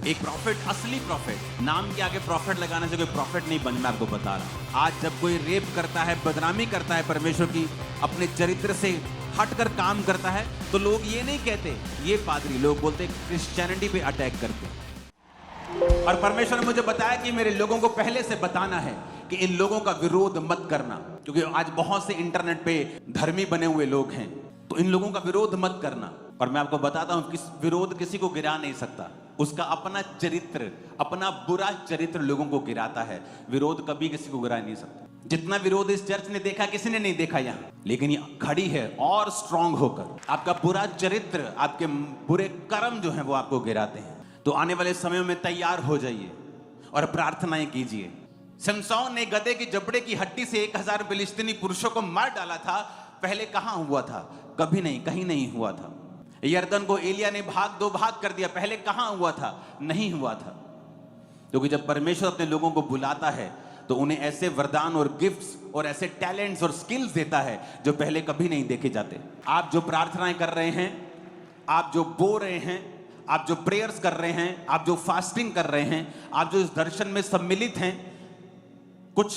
एक प्रॉफिट, असली प्रॉफिट, नाम के आगे प्रॉफिट लगाने से कोई प्रॉफिट नहीं बन, मैं आपको बता रहा हूं। आज जब कोई रेप करता है, बदनामी करता है परमेश्वर की, अपने चरित्र से हटकर काम करता है, तो लोग ये नहीं कहते ये पादरी, लोग बोलते क्रिश्चियनिटी पे अटैक करते। और परमेश्वर ने मुझे बताया कि मेरे लोगों को पहले से बताना है कि इन लोगों का विरोध मत करना, क्योंकि आज बहुत से इंटरनेट पे धर्मी बने हुए लोग हैं, तो इन लोगों का विरोध मत करना। और मैं आपको बताता हूं कि विरोध किसी को गिरा नहीं सकता, उसका अपना चरित्र, अपना बुरा चरित्र लोगों को गिराता है। विरोध कभी किसी को गिरा नहीं सकता। जितना विरोध इस चर्च ने देखा, किसी ने नहीं देखा यहाँ, लेकिन ये खड़ी है और स्ट्रांग होकर। आपका बुरा चरित्र, आपके बुरे कर्म जो हैं वो आपको गिराते हैं। तो आने वाले समय में तैयार हो जाइए और प्रार्थनाएं कीजिए। सिमसोन ने गधे की जबड़े की हड्डी से 1000 फिलिस्तीनी पुरुषों को मार डाला था। पहले कहां हुआ था? कभी नहीं, कहीं नहीं हुआ था। यरदन को एलिया ने दो भाग कर दिया। पहले कहां हुआ था? नहीं हुआ था। क्योंकि जब परमेश्वर अपने लोगों को बुलाता है तो उन्हें ऐसे वरदान और गिफ्ट्स और ऐसे टैलेंट्स और स्किल्स देता है जो पहले कभी नहीं देखे जाते। आप जो प्रार्थनाएं कर रहे हैं, आप जो बो रहे हैं, आप जो प्रेयर्स कर रहे हैं, आप जो फास्टिंग कर रहे हैं, आप जो इस दर्शन में सम्मिलित हैं, कुछ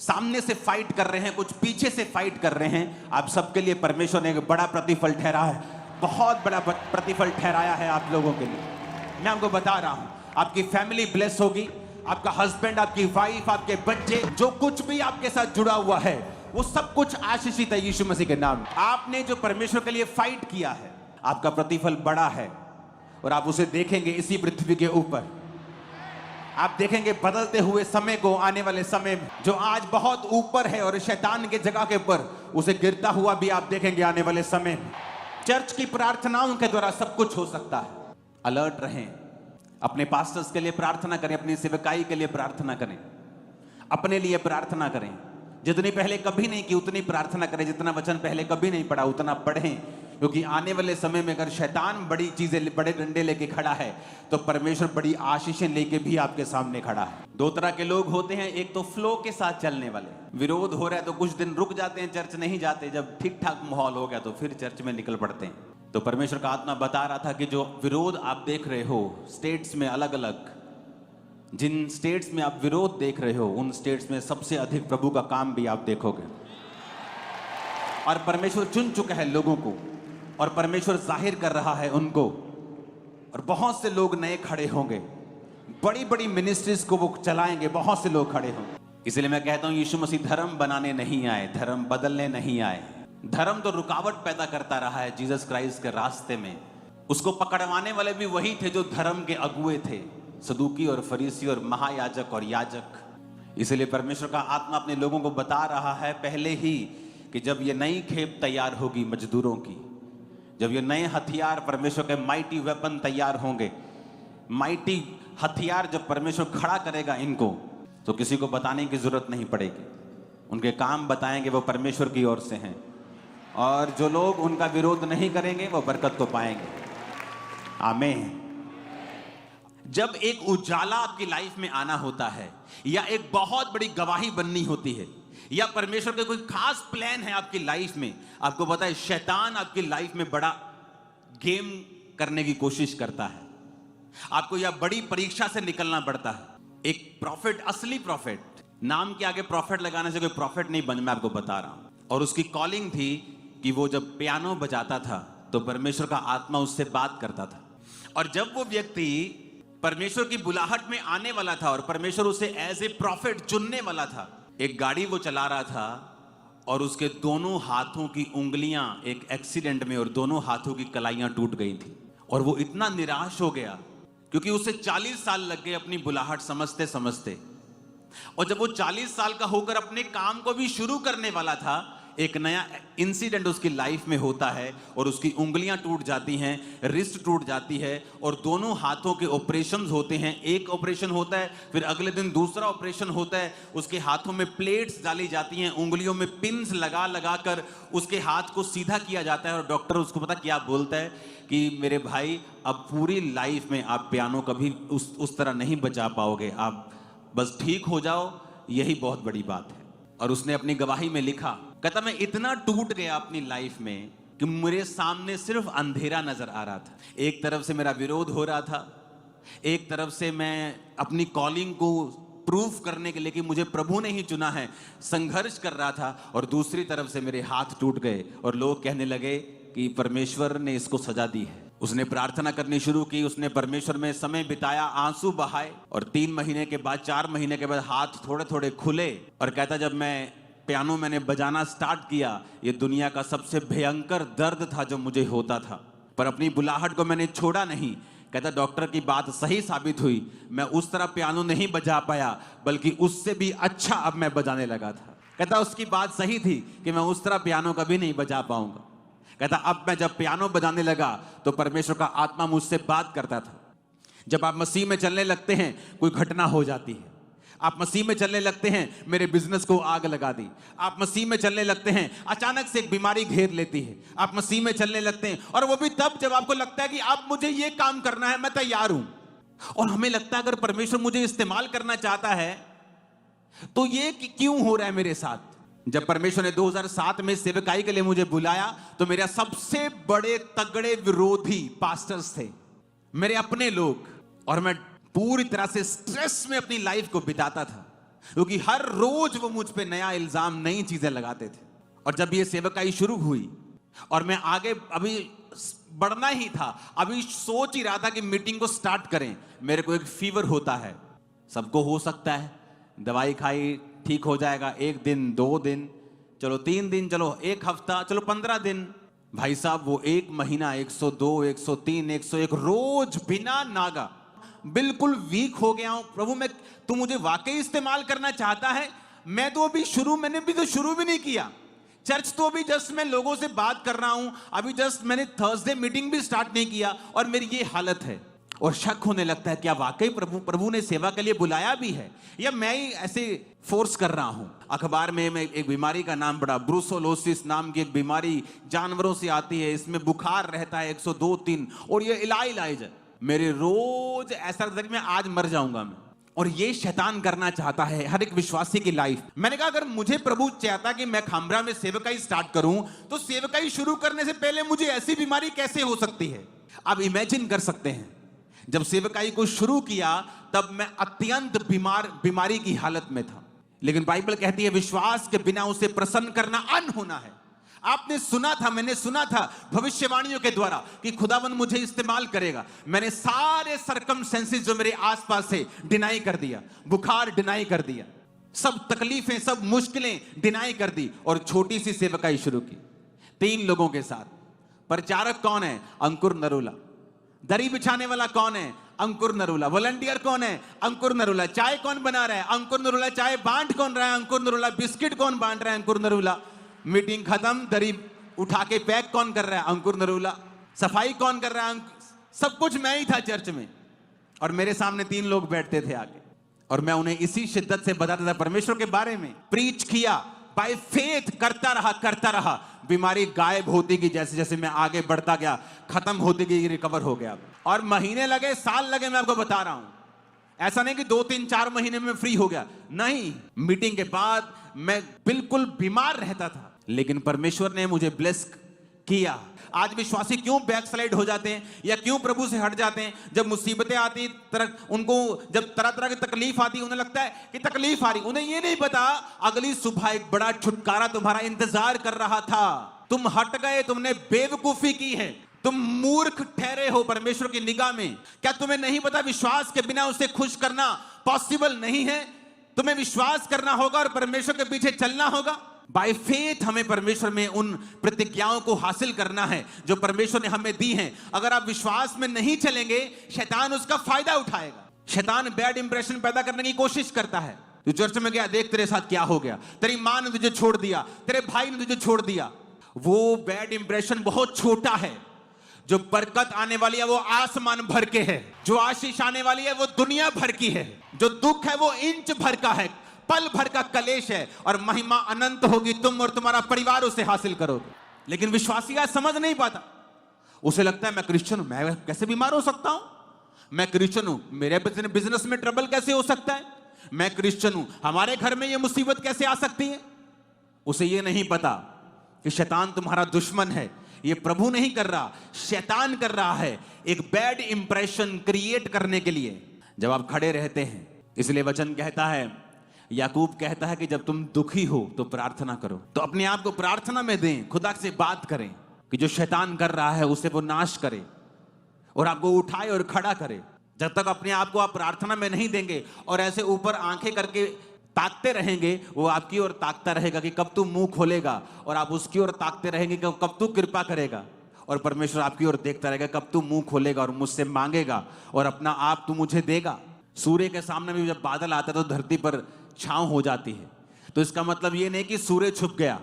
सामने से फाइट कर रहे हैं, कुछ पीछे से फाइट कर रहे हैं, आप सबके लिए परमेश्वर ने एक बड़ा प्रतिफल ठहरा है, बहुत बड़ा प्रतिफल ठहराया है आप लोगों के लिए। मैं आपको बता रहा हूं, आपकी फैमिली ब्लेस होगी, आपका हस्बैंड, आपकी वाइफ, आपके बच्चे, जो कुछ भी आपके साथ जुड़ा हुआ है वो सब कुछ आशीषित है यीशु मसीह के नाम। आपने जो परमेश्वर के लिए फाइट किया है, आपका प्रतिफल बड़ा है और आप उसे देखेंगे इसी पृथ्वी के ऊपर। आप देखेंगे बदलते हुए समय को, आने वाले समय में जो आज बहुत ऊपर है और शैतान के जगह के ऊपर, उसे गिरता हुआ भी आप देखेंगे आने वाले समय में। चर्च की प्रार्थनाओं के द्वारा सब कुछ हो सकता है। अलर्ट रहें, अपने पास्टर्स के लिए प्रार्थना करें, अपनी सेवकाई के लिए प्रार्थना करें, अपने लिए प्रार्थना करें। जितनी पहले कभी नहीं की उतनी प्रार्थना करें, जितना वचन पहले कभी नहीं पढ़ा उतना पढ़ें, क्योंकि आने वाले समय में अगर शैतान बड़ी चीजें, बड़े डंडे लेके खड़ा है, तो परमेश्वर बड़ी आशीषें लेके भी आपके सामने खड़ा है। दो तरह के लोग होते हैं, एक तो फ्लो के साथ चलने वाले। विरोध हो रहा है तो कुछ दिन रुक जाते हैं, चर्च नहीं जाते, जब ठीक ठाक माहौल हो गया तो फिर चर्च में निकल पड़ते हैं। तो परमेश्वर का आत्मा बता रहा था कि जो विरोध आप देख रहे हो स्टेट्स में, अलग अलग जिन स्टेट्स में आप विरोध देख रहे हो, उन स्टेट्स में सबसे अधिक प्रभु का काम भी आप देखोगे। और परमेश्वर चुन चुका है लोगों को, और परमेश्वर जाहिर कर रहा है उनको, और बहुत से लोग नए खड़े होंगे, बड़ी बड़ी मिनिस्ट्रीज को वो चलाएंगे, बहुत से लोग खड़े होंगे। इसलिए मैं कहता हूं यीशु मसीह धर्म बनाने नहीं आए, धर्म बदलने नहीं आए। धर्म तो रुकावट पैदा करता रहा है जीसस क्राइस्ट के रास्ते में। उसको पकड़वाने वाले भी वही थे जो धर्म के अगुए थे, सदूकी और फरीसी और महायाजक और याजक। इसलिए परमेश्वर का आत्मा अपने लोगों को बता रहा है पहले ही कि जब ये नई खेप तैयार होगी मजदूरों की, जब ये नए हथियार, परमेश्वर के माइटी वेपन तैयार होंगे, माइटी हथियार जब परमेश्वर खड़ा करेगा इनको, तो किसी को बताने की जरूरत नहीं पड़ेगी। उनके काम बताएंगे वो परमेश्वर की ओर से हैं, और जो लोग उनका विरोध नहीं करेंगे वो बरकत को पाएंगे। आमीन। जब एक उजाला आपकी लाइफ में आना होता है, या एक बहुत बड़ी गवाही बननी होती है, या परमेश्वर का कोई खास प्लान है आपकी लाइफ में, आपको पता है शैतान आपकी लाइफ में बड़ा गेम करने की कोशिश करता है। आपको यह बड़ी परीक्षा से निकलना पड़ता है। एक प्रॉफिट, असली प्रॉफिट, नाम के आगे प्रॉफिट लगाने से कोई प्रॉफिट नहीं बन, मैं आपको बता रहा हूं। और उसकी कॉलिंग थी कि वो जब पियानो बजाता था तो परमेश्वर का आत्मा उससे बात करता था। और जब वो व्यक्ति परमेश्वर की बुलाहट में आने वाला था और परमेश्वर उसे एज ए प्रॉफिट चुनने वाला था, एक गाड़ी वो चला रहा था और उसके दोनों हाथों की उंगलियां एक एक्सीडेंट में और दोनों हाथों की कलाइयां टूट गई थी। और वो इतना निराश हो गया क्योंकि उसे 40 साल लग गए अपनी बुलाहट समझते समझते। और जब वो 40 साल का होकर अपने काम को भी शुरू करने वाला था, एक नया इंसिडेंट उसकी लाइफ में होता है और उसकी उंगलियां टूट जाती हैं, रिस्ट टूट जाती है और दोनों हाथों के ऑपरेशंस होते हैं। एक ऑपरेशन होता है, फिर अगले दिन दूसरा ऑपरेशन होता है। उसके हाथों में प्लेट्स डाली जाती हैं, उंगलियों में पिन्स लगा लगा कर उसके हाथ को सीधा किया जाता है। और डॉक्टर उसको पता क्या बोलता है कि मेरे भाई, अब पूरी लाइफ में आप पियानो कभी उस तरह नहीं बजा पाओगे, आप बस ठीक हो जाओ, यही बहुत बड़ी बात है। और उसने अपनी गवाही में लिखा, कहता मैं इतना टूट गया अपनी लाइफ में कि मेरे सामने सिर्फ अंधेरा नजर आ रहा था। एक तरफ से मेरा विरोध हो रहा था, एक तरफ से मैं अपनी कॉलिंग को प्रूफ करने के लिए कि मुझे प्रभु ने ही चुना है संघर्ष कर रहा था, और दूसरी तरफ से मेरे हाथ टूट गए और लोग कहने लगे कि परमेश्वर ने इसको सजा दी है। उसने प्रार्थना करनी शुरू की, उसने परमेश्वर में समय बिताया, आंसू बहाए, और 3 महीने के बाद 4 महीने के बाद हाथ थोड़े थोड़े खुले। और कहता जब मैं पियानो मैंने बजाना स्टार्ट किया, ये दुनिया का सबसे भयंकर दर्द था जो मुझे होता था, पर अपनी बुलाहट को मैंने छोड़ा नहीं। कहता डॉक्टर की बात सही साबित हुई, मैं उस तरह पियानो नहीं बजा पाया बल्कि उससे भी अच्छा अब मैं बजाने लगा था। कहता उसकी बात सही थी कि मैं उस तरह पियानो कभी नहीं बजा पाऊंगा। कहता अब मैं जब पियानो बजाने लगा तो परमेश्वर का आत्मा मुझसे बात करता था। जब आप मसीह में चलने लगते हैं कोई घटना हो जाती है, आप मसीह में चलने लगते हैं, मेरे बिजनेस को आग लगा दी। आप मसीह में चलने लगते हैं, अचानक से एक बीमारी घेर लेती है। आप मसीह में चलने लगते हैं, और वो भी तब जब आपको लगता है कि अब मुझे ये काम करना है, मैं तैयार हूं। और हमें लगता है अगर परमेश्वर मुझे इस्तेमाल करना चाहता है तो ये क्यों हो रहा है मेरे साथ। जब परमेश्वर ने 2007 में सेवकाई के लिए मुझे बुलाया तो मेरे सबसे बड़े तगड़े विरोधी पास्टर्स थे, मेरे अपने लोग, और मैं पूरी तरह से स्ट्रेस में अपनी लाइफ को बिताता था क्योंकि हर रोज वो मुझ पे नया इल्जाम, नई चीजें लगाते थे। और जब ये सेवकाई शुरू हुई और मैं आगे अभी बढ़ना ही था, अभी सोच ही रहा था कि मीटिंग को स्टार्ट करें, मेरे को एक फीवर होता है, सबको हो सकता है, दवाई खाई ठीक हो जाएगा, 1 दिन 2 दिन, चलो 3 दिन, चलो 1 हफ्ता, चलो 15 दिन। भाई साहब वो 1 महीना 102, 103, 101 रोज बिना नागा बिल्कुल वीक हो गया हूं। प्रभु मैं, तू मुझे वाकई इस्तेमाल करना चाहता है? मैं तो अभी मैंने भी तो शुरू भी नहीं किया चर्च, तो अभी जस्ट मैं लोगों से बात कर रहा हूं, अभी जस्ट मैंने थर्सडे मीटिंग भी स्टार्ट नहीं किया और मेरी ये हालत है। और शक होने लगता है क्या वाकई प्रभु ने सेवा के लिए बुलाया भी है या मैं ही ऐसे फोर्स कर रहा हूं। अखबार में एक बीमारी का नाम पढ़ा, ब्रूसोलोसिस नाम की एक बीमारी जानवरों से आती है, इसमें बुखार रहता है 102-3 और ये इलाज है। मेरे रोज ऐसा लगता है कि मैं आज मर जाऊंगा मैं, और ये शैतान करना चाहता है हर एक विश्वासी की लाइफ। मैंने कहा अगर मुझे प्रभु चाहता कि मैं खामरा में सेवकाई स्टार्ट करूं तो सेवकाई शुरू करने से पहले मुझे ऐसी बीमारी कैसे हो सकती है। आप इमेजिन कर सकते हैं जब सेवकाई को शुरू किया तब मैं अत्यंत बीमारी की हालत में था, लेकिन बाइबल कहती है विश्वास के बिना उसे प्रसन्न करना अनहोना है। आपने सुना था, मैंने सुना था भविष्यवाणियों के द्वारा कि खुदावंद मुझे इस्तेमाल करेगा। मैंने सारे सरकमस्टेंसेस जो मेरे आसपास है डिनाई कर दिया, बुखार डिनाई कर दिया, सब तकलीफें सब मुश्किलें डिनाई कर दी और छोटी सी सेवकाई शुरू की 3 लोगों के साथ। प्रचारक कौन है? अंकुर नरूला। दरी बिछाने वाला कौन है? अंकुर नरूला। वॉलंटियर कौन है? अंकुर नरूला। चाय कौन बना रहा है? अंकुर नरूला। चाय बांट कौन रहा है? अंकुर नरूला। बिस्किट कौन बांट रहा है? अंकुर नरूला। मीटिंग खत्म, दरी उठा के पैक कौन कर रहा है? अंकुर नरूला। सफाई कौन कर रहा है? सब कुछ मैं ही था चर्च में, और मेरे सामने 3 लोग बैठते थे आगे, और मैं उन्हें इसी शिद्दत से बताता था परमेश्वर के बारे में, प्रीच किया, बाय फेथ करता रहा। बीमारी गायब होती गई, जैसे जैसे मैं आगे बढ़ता गया खत्म होती गई, रिकवर हो गया। और महीने लगे, साल लगे, मैं आपको बता रहा हूं। ऐसा नहीं कि 2-3-4 महीने में फ्री हो गया, नहीं, मीटिंग के बाद मैं बिल्कुल बीमार रहता था, लेकिन परमेश्वर ने मुझे ब्लेस किया। आज विश्वासी क्यों बैकस्लाइड हो जाते हैं या क्यों प्रभु से हट जाते हैं? जब मुसीबतें आती उनको, जब तरह तरह की तकलीफ आती, उन्हें लगता है कि तकलीफ आ रही, उन्हें ये नहीं पता अगली सुबह एक बड़ा छुटकारा तुम्हारा इंतजार कर रहा था। तुम हट गए, तुमने बेवकूफी की है, तुम मूर्ख ठहरे हो परमेश्वर की निगाह में। क्या तुम्हें नहीं पता विश्वास के बिना उसे खुश करना पॉसिबल नहीं है? तुम्हें विश्वास करना होगा और परमेश्वर के पीछे चलना होगा। बाय फेथ हमें परमेश्वर में उन प्रतिज्ञाओं को हासिल करना है जो परमेश्वर ने हमें दी हैं। अगर आप विश्वास में नहीं चलेंगे, शैतान उसका फायदा उठाएगा। शैतान बैड इंप्रेशन पैदा करने की कोशिश करता है। तू चर्च में गया, देख तेरे साथ क्या हो गया, तेरी मां ने तुझे छोड़ दिया, तेरे भाई ने तुझे छोड़ दिया। वो बैड इंप्रेशन बहुत छोटा है। जो बरकत आने वाली है वो आसमान भर के है, जो आशीष आने वाली है वो दुनिया भर की है, जो दुख है वो इंच भर का है, पल भर का कलेश है, और महिमा अनंत होगी, तुम और तुम्हारा परिवार उसे हासिल करोगे। लेकिन विश्वासी आज समझ नहीं पाता। उसे लगता है मैं क्रिश्चियन हूं, मैं कैसे बीमार हो सकता हूं? मैं क्रिश्चियन हूं, मेरे बिजनेस में ट्रबल कैसे हो सकता है? मैं क्रिश्चियन हूं, हमारे घर में यह मुसीबत कैसे आ सकती है? उसे यह नहीं पता कि शैतान तुम्हारा दुश्मन है, ये प्रभु नहीं कर रहा, शैतान कर रहा है, एक बैड इंप्रेशन क्रिएट करने के लिए जब आप खड़े रहते हैं। इसलिए वचन कहता है, याकूब कहता है कि जब तुम दुखी हो तो प्रार्थना करो। तो अपने आप को प्रार्थना में दें, खुदा से बात करें कि जो शैतान कर रहा है उसे वो नाश करे और आपको उठाए और खड़ा करे। जब तक अपने आप को आप प्रार्थना में नहीं देंगे और ऐसे ऊपर आंखें करके ताकते रहेंगे, वो आपकी ओर ताकता रहेगा कि कब तू मुंह खोलेगा, और आप उसकी ओर ताकते रहेंगे कि कब तू कृपा करेगा, और परमेश्वर आपकी ओर देखता रहेगा कब तू मुंह खोलेगा और मुझसे मांगेगा और अपना आप तू मुझे देगा। सूर्य के सामने भी जब बादल आता है तो धरती पर छांव हो जाती है। तो इसका मतलब ये नहीं कि सूर्य छुप गया,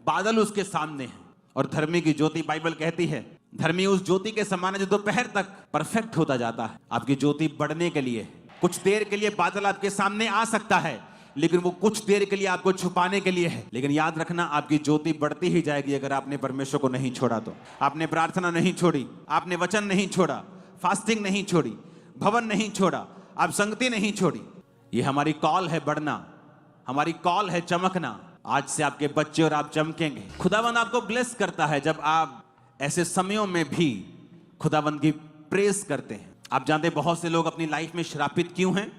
बादल उसके सामने है। और धर्मी की ज्योति, बाइबल कहती है, धर्मी उस ज्योति के समान है जो दोपहर तक परफेक्ट होता जाता है। आपकी ज्योति बढ़ने के लिए कुछ देर के लिए बादल आपके सामने आ सकता है, लेकिन वो कुछ देर के लिए आपको छुपाने के लिए है। लेकिन याद रखना, आपकी ज्योति बढ़ती ही जाएगी अगर आपने परमेश्वर को नहीं छोड़ा तो। आपने प्रार्थना नहीं छोड़ी, आपने वचन नहीं छोड़ा, फास्टिंग नहीं छोड़ी, भवन नहीं छोड़ा, आप संगति नहीं छोड़ी। ये हमारी कॉल है बढ़ना, हमारी कॉल है चमकना। आज से आपके बच्चे और आप चमकेंगे। खुदावंद आपको ब्लेस करता है जब आप ऐसे समयों में भी खुदावंद की प्रेज करते हैं। आप जानते हैं बहुत से लोग अपनी लाइफ में श्रापित क्यों हैं?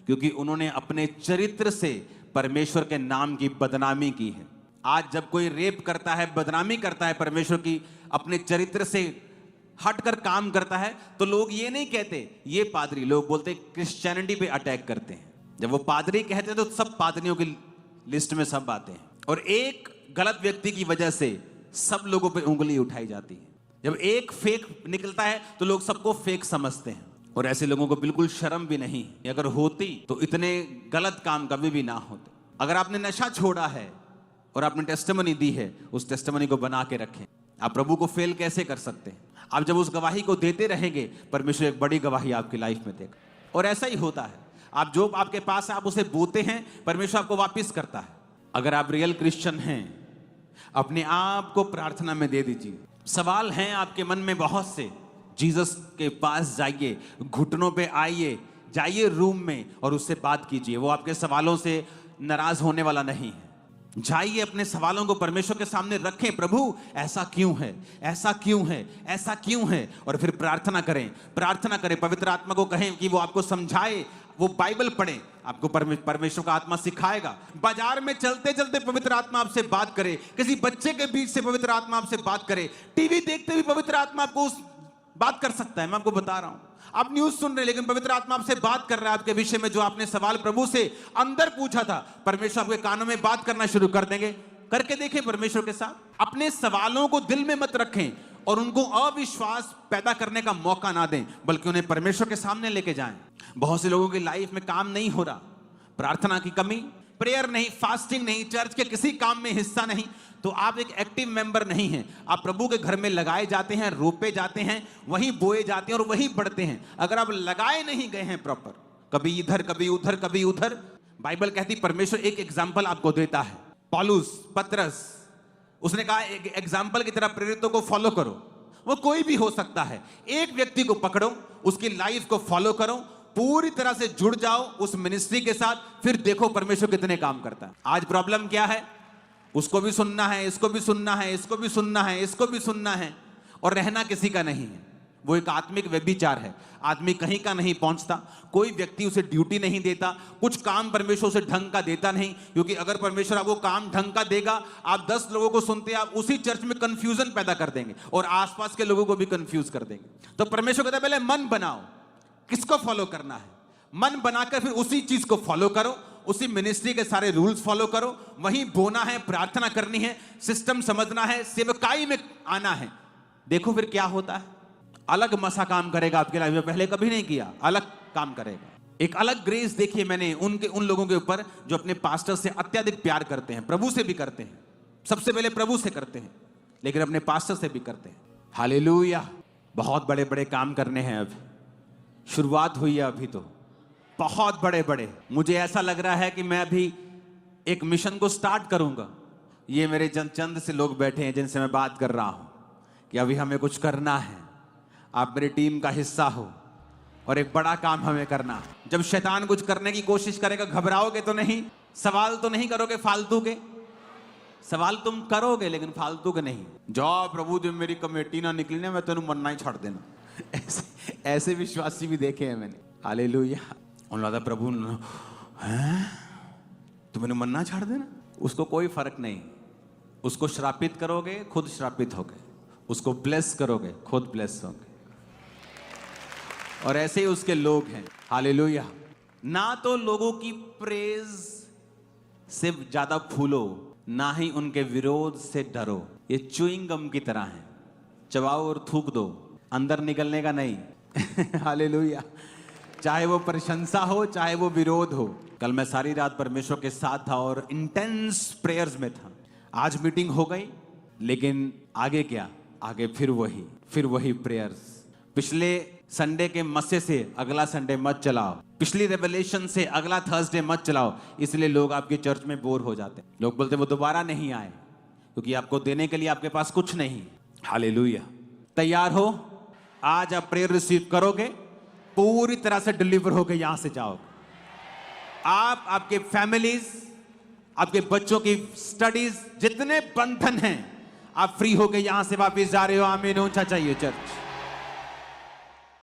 क्योंकि उन्होंने अपने चरित्र से परमेश्वर के नाम की बदनामी की है। आज जब कोई रेप करता है, बदनामी करता है परमेश्वर की, अपने चरित्र से हटकर काम करता है, तो लोग ये नहीं कहते ये पादरी, लोग बोलते क्रिश्चियनिटी पे अटैक करते हैं। जब वो पादरी कहते हैं तो सब पादरियों की लिस्ट में सब आते हैं, और एक गलत व्यक्ति की वजह से सब लोगों पे उंगली उठाई जाती है। जब एक फेक निकलता है तो लोग सबको फेक समझते हैं, और ऐसे लोगों को बिल्कुल शर्म भी नहीं। अगर होती तो इतने गलत काम कभी भी ना होते। अगर आपने नशा छोड़ा है और आपने टेस्टिमनी दी है, उस टेस्टिमनी को बना के रखें। आप प्रभु को फेल कैसे कर सकते हैं? आप जब उस गवाही को देते रहेंगे, परमेश्वर एक बड़ी गवाही आपकी लाइफ में देगा। और ऐसा ही होता है, आप जो आपके पास है आप उसे बोते हैं, परमेश्वर आपको वापस करता है। अगर आप रियल क्रिश्चियन हैं, अपने आप को प्रार्थना में दे दीजिए। सवाल हैं आपके मन में बहुत से, जीसस के पास जाइए, घुटनों पे आइए, जाइए रूम में और उससे बात कीजिए। वो आपके सवालों से नाराज होने वाला नहीं है। जाइए, अपने सवालों को परमेश्वर के सामने रखें। प्रभु ऐसा क्यों है, ऐसा क्यों है, ऐसा क्यों है? और फिर प्रार्थना करें, प्रार्थना करें। पवित्र आत्मा को कहें कि वो आपको समझाए, वो बाइबल पढ़े, आपको परमेश्वर का आत्मा सिखाएगा। बाजार में चलते चलते पवित्र आत्मा आपसे बात करे, किसी बच्चे के बीच से पवित्र आत्मा आपसे बात करे, टीवी देखते हुए पवित्र आत्मा आपको बात कर सकता है। मैं आपको बता रहा हूं, आप न्यूज सुन रहे, लेकिन पवित्र आत्मा आपसे बात कर रहा है आपके विषय में। जो आपने सवाल प्रभु से अंदर पूछा था, परमेश्वर आपके कानों में बात करना शुरू कर देंगे। करके देखें परमेश्वर के साथ। अपने सवालों को दिल में मत रखें और उनको अविश्वास पैदा करने का मौका ना दें, बल्कि उन्हें परमेश्वर के सामने लेके जाएं। बहुत से लोगों की लाइफ में काम नहीं हो रहा, प्रार्थना की कमी, प्रेयर नहीं, फास्टिंग नहीं, चर्च के किसी काम में हिस्सा नहीं, तो आप एक एक्टिव मेंबर नहीं हैं। आप प्रभु के घर में लगाए जाते हैं, रोपे जाते हैं, वहीं बोए जाते हैं और वहीं बढ़ते हैं। अगर आप लगाए नहीं गए हैं प्रॉपर, कभी इधर कभी उधर कभी उधर, बाइबल कहती परमेश्वर एक एग्जाम्पल आपको देता है। पौलुस, पतरस, उसने कहा एक एग्जाम्पल की तरह प्रेरितों को फॉलो करो। वो कोई भी हो सकता है, एक व्यक्ति को पकड़ो, उसकी लाइफ को फॉलो करो, पूरी तरह से जुड़ जाओ उस मिनिस्ट्री के साथ, फिर देखो परमेश्वर कितने काम करता है। आज प्रॉब्लम क्या है? उसको भी सुनना है, इसको भी सुनना है, इसको भी सुनना है, इसको भी सुनना है, और रहना किसी का नहीं है। वो एक आत्मिक व्यभिचार है। आदमी कहीं का नहीं पहुंचता, कोई व्यक्ति उसे ड्यूटी नहीं देता, कुछ काम परमेश्वर उसे ढंग का देता नहीं। क्योंकि अगर परमेश्वर आपको काम ढंग का देगा, आप 10 लोगों को सुनते, आप उसी चर्च में कंफ्यूजन पैदा कर देंगे और आसपास के लोगों को भी कंफ्यूज कर देंगे। तो परमेश्वर कहता है पहले मन बनाओ, किसको फॉलो करना है, मन बनाकर फिर उसी चीज को फॉलो करो, उसी मिनिस्ट्री के सारे रूल्स फॉलो करो, वहीं बोना है, प्रार्थना करनी है, सिस्टम समझना है, सेवकाई में आना है। देखो फिर क्या होता है। अलग मसा काम करेगा आपके लाइफ में, पहले कभी नहीं किया, अलग काम करेगा। एक अलग ग्रेस देखिए मैंने उन लोगों के ऊपर जो अपने पास्टर से अत्यधिक प्यार करते हैं, प्रभु से भी करते हैं, सबसे पहले प्रभु से करते हैं, लेकिन अपने पास्टर से भी करते हैं। हालेलुया। बहुत बड़े बड़े काम करने हैं, अब शुरुआत हुई है, अभी तो बहुत बड़े बड़े। मुझे ऐसा लग रहा है कि मैं अभी एक मिशन को स्टार्ट करूंगा। ये मेरे चंद से लोग बैठे हैं जिनसे मैं बात कर रहा हूं कि अभी हमें कुछ करना है, आप मेरी टीम का हिस्सा हो और एक बड़ा काम हमें करना है। जब शैतान कुछ करने की कोशिश करेगा, घबराओगे तो नहीं, सवाल तो नहीं करोगे फालतू के, सवाल तुम करोगे लेकिन फालतू के नहीं। जाओ प्रभु जब मेरी कमेटी ना निकली ना मैं तेन मरना ही छड़ देना। ऐसे विश्वासी भी देखे हैं मैंने। हालेलुया। उन्होंने लगा प्रभु हैं तो मैंने मरना छाड़ देना। उसको कोई फर्क नहीं। उसको श्रापित करोगे खुद श्रापित होगे, उसको ब्लेस करोगे खुद ब्लेस होगे। और ऐसे ही उसके लोग हैं। हालेलुया। ना तो लोगों की प्रेज से ज्यादा फूलो, ना ही उनके विरोध से डरो। ये च्युइंग गम की तरह है, चबाओ और थूक दो, अंदर निकलने का नहीं। हालेलुया। चाहे वो प्रशंसा हो चाहे वो विरोध हो। कल मैं सारी रात परमेश्वर के साथ था और इंटेंस प्रेयर्स में था। आज मीटिंग हो गई लेकिन आगे क्या, आगे फिर वही प्रेयर्स। पिछले संडे के मस्से से अगला संडे मत चलाओ, पिछली रेवलेशन से अगला थर्सडे मत चलाओ। इसलिए लोग आपके चर्च में बोर हो जाते हैं। लोग बोलते वो दोबारा नहीं आए क्योंकि आपको देने के लिए आपके पास कुछ नहीं। हालेलुया। तैयार हो? आज आप प्रेयर रिसीव करोगे, पूरी तरह से डिलीवर होके यहां से जाओगे। आप, आपके फैमिलीज, आपके बच्चों की स्टडीज, जितने बंधन हैं आप फ्री होके यहां से वापस जा रहे हो। आमीन। ऊंचा चाहिए चर्च।